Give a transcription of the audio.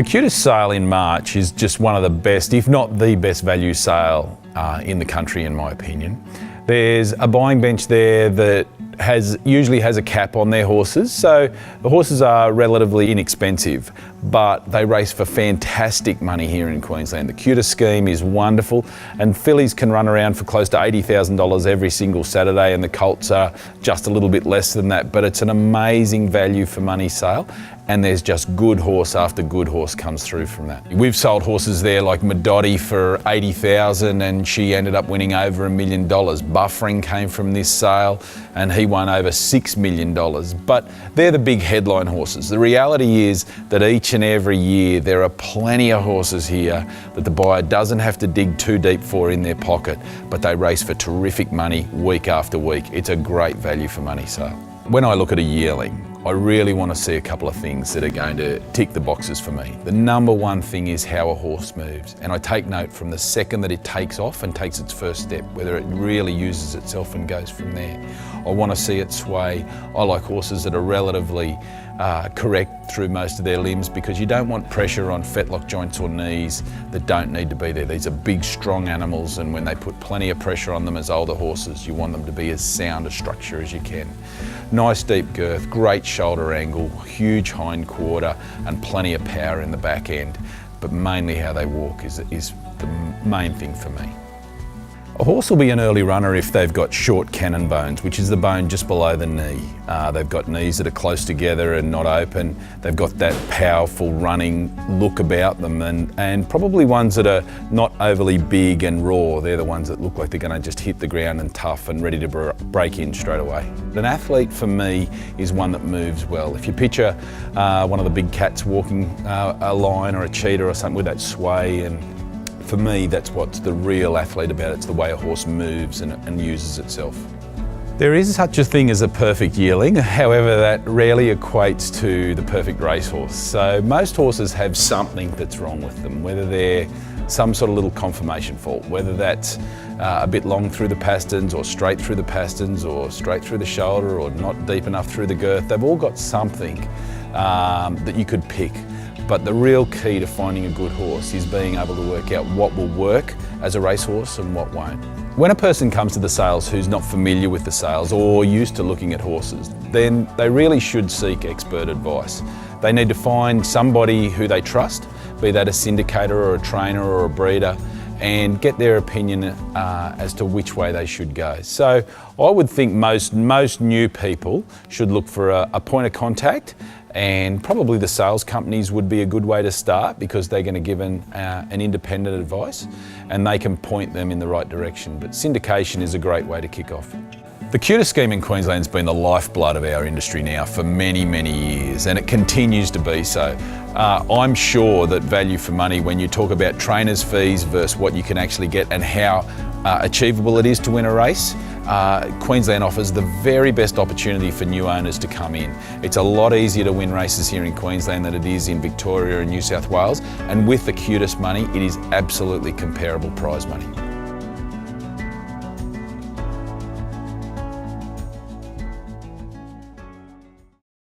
The QTIS sale in March is just one of the best, if not the best value sale in the country, in my opinion. There's a buying bench there that usually has a cap on their horses, so the horses are relatively inexpensive, but they race for fantastic money here in Queensland. The QTIS scheme is wonderful, and fillies can run around for close to $80,000 every single Saturday, and the colts are just a little bit less than that, but it's an amazing value for money sale, and there's just good horse after good horse comes through from that. We've sold horses there like Madotti for $80,000 and she ended up winning over $1 million. Buffering came from this sale and he won over $6 million. But they're the big headline horses. The reality is that each and every year there are plenty of horses here that the buyer doesn't have to dig too deep for in their pocket, but they race for terrific money week after week. It's a great value for money sale. When I look at a yearling, I really want to see a couple of things that are going to tick the boxes for me. The number one thing is how a horse moves, and I take note from the second that it takes off and takes its first step, whether it really uses itself and goes from there. I want to see it sway. I like horses that are relatively correct through most of their limbs, because you don't want pressure on fetlock joints or knees that don't need to be there. These are big, strong animals, and when they put plenty of pressure on them as older horses, you want them to be as sound a structure as you can. Nice deep girth, great shoulder angle, huge hind quarter, and plenty of power in the back end. But mainly how they walk is the main thing for me. A horse will be an early runner if they've got short cannon bones, which is the bone just below the knee. They've got knees that are close together and not open. They've got that powerful running look about them, and probably ones that are not overly big and raw. They're the ones that look like they're going to just hit the ground and tough and ready to break in straight away. An athlete for me is one that moves well. If you picture one of the big cats walking a lion or a cheetah or something with that sway, and for me, that's what's the real athlete about it. It's the way a horse moves and uses itself. There is such a thing as a perfect yearling, however that rarely equates to the perfect racehorse. So most horses have something that's wrong with them, whether they're some sort of little conformation fault, whether that's a bit long through the pasterns or straight through the pasterns or straight through the shoulder or not deep enough through the girth. They've all got something that you could pick. But the real key to finding a good horse is being able to work out what will work as a racehorse and what won't. When a person comes to the sales who's not familiar with the sales or used to looking at horses, then they really should seek expert advice. They need to find somebody who they trust, be that a syndicator or a trainer or a breeder, and get their opinion as to which way they should go. So I would think most new people should look for a point of contact, and probably the sales companies would be a good way to start, because they're going to give an independent advice and they can point them in the right direction. But syndication is a great way to kick off. The QTIS scheme in Queensland has been the lifeblood of our industry now for many, many years, and it continues to be so. I'm sure that value for money, when you talk about trainers' fees versus what you can actually get and how achievable it is to win a race, Queensland offers the very best opportunity for new owners to come in. It's a lot easier to win races here in Queensland than it is in Victoria and New South Wales, and with the QTIS money, it is absolutely comparable prize money.